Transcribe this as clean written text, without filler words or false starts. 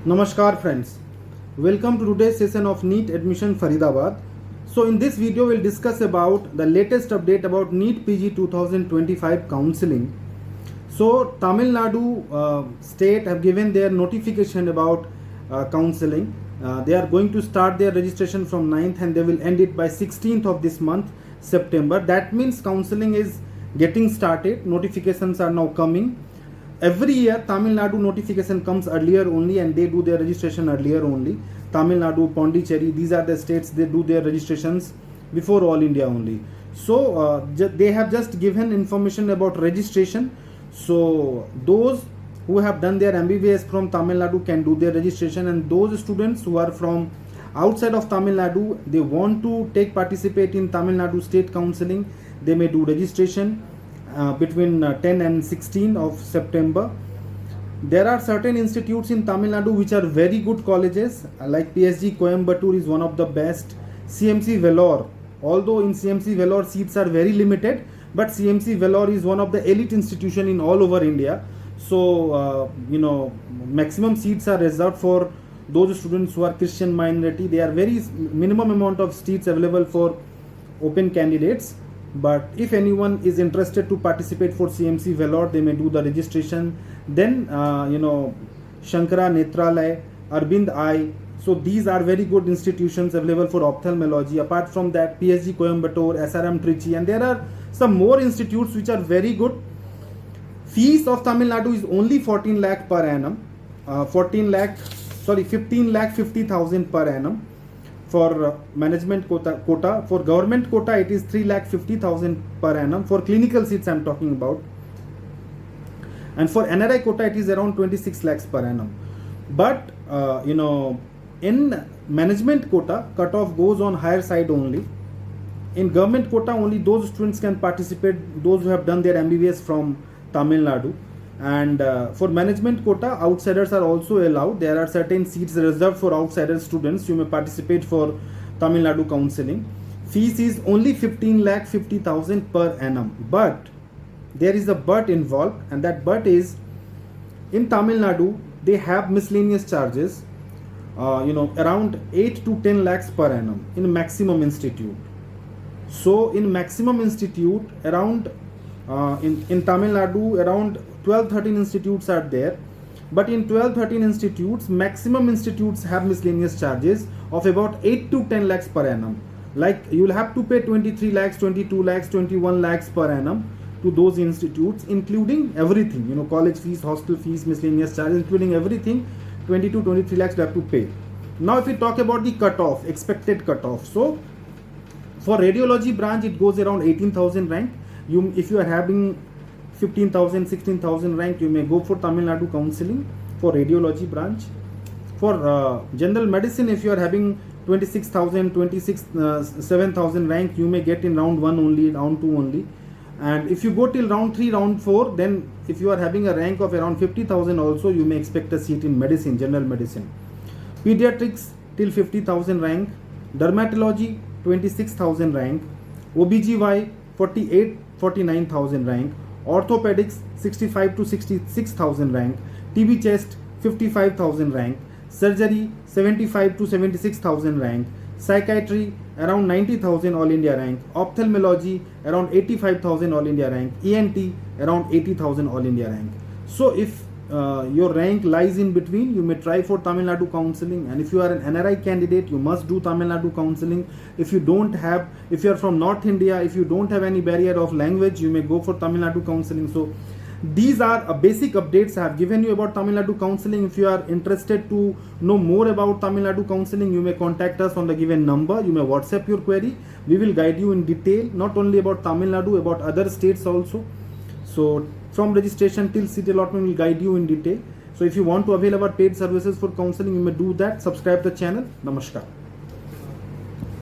Namaskar friends, welcome to today's session of NEET admission Faridabad. So in this video we'll discuss about the latest update about NEET PG 2025 counseling. So Tamil Nadu state have given their notification about counseling. They are going to start their registration from 9th and they will end it by 16th of this month, September. That means counseling is getting started. Notifications are now coming. Every year Tamil Nadu notification comes earlier only and they do their registration earlier only. Tamil Nadu, Pondicherry, these are the states, they do their registrations before all India only. So they have just given information about registration. So those who have done their MBBS from Tamil Nadu can do their registration, and those students who are from outside of Tamil Nadu, they want to participate in Tamil Nadu state counseling, they may do registration between 10 and 16 of September. There are certain institutes in Tamil Nadu which are very good colleges, like PSG Coimbatore is one of the best. CMC Vellore, although in CMC Vellore seats are very limited, but CMC Vellore is one of the elite institution in all over India. So maximum seats are reserved for those students who are Christian minority. There are very minimum amount of seats available for open candidates. But if anyone is interested to participate for CMC Vellore, they may do the registration. Then Shankara Netralaya, Arbind Eye. So these are very good institutions available for ophthalmology. Apart from that, PSG Coimbatore, SRM Trichy, and there are some more institutes which are very good. Fees of Tamil Nadu is only 14 lakh per annum. 15 lakh 50,000 per annum. For management quota, for government quota it is 3,50,000 per annum. For clinical seats I am talking about, and for NRI quota it is around 26 lakhs per annum. But in management quota, cutoff goes on higher side only. In government quota only those students can participate, those who have done their MBBS from Tamil Nadu. And for management quota, outsiders are also allowed. There are certain seats reserved for outsider students. You may participate for Tamil Nadu counseling. Fees is only 15,50,000 per annum. But there is a but involved, and that but is in Tamil Nadu they have miscellaneous charges, around 8 to 10 lakhs per annum in maximum institute. So in maximum institute around in Tamil Nadu around 12-13 institutes are there, but in 12-13 institutes, maximum institutes have miscellaneous charges of about 8 to 10 lakhs per annum. Like you will have to pay 23 lakhs, 22 lakhs, 21 lakhs per annum to those institutes, including everything, college fees, hostel fees, miscellaneous charges, including everything. 22 23 lakhs you have to pay. Now if we talk about the cutoff, expected cutoff, so for radiology branch it goes around 18,000 rank. If you are having 15,000, 16,000 rank, you may go for Tamil Nadu counseling for radiology branch. For general medicine, if you are having 26,000, 7,000 rank, you may get in round 1 only, round 2 only. And if you go till round 3, round 4, then if you are having a rank of around 50,000 also, you may expect a seat in medicine, general medicine. Pediatrics till 50,000 rank, dermatology 26,000 rank, OBGY 49,000 rank, orthopedics 65 to 66,000 rank, TB chest 55,000 rank, surgery 75 to 76,000 rank, psychiatry around 90,000 all India rank, ophthalmology around 85,000 all India rank, ENT around 80,000 all India rank. So if your rank lies in between, you may try for Tamil Nadu counseling, and if you are an NRI candidate, you must do Tamil Nadu counseling. If you are from North India, if you don't have any barrier of language, you may go for Tamil Nadu counseling. So these are basic updates I have given you about Tamil Nadu counseling. If you are interested to know more about Tamil Nadu counseling, you may contact us on the given number. You may WhatsApp your query. We will guide you in detail, not only about Tamil Nadu, about other states also. So from registration till seat allotment, will guide you in detail. So if you want to avail our paid services for counseling, you may do that. Subscribe the channel. Namaskar.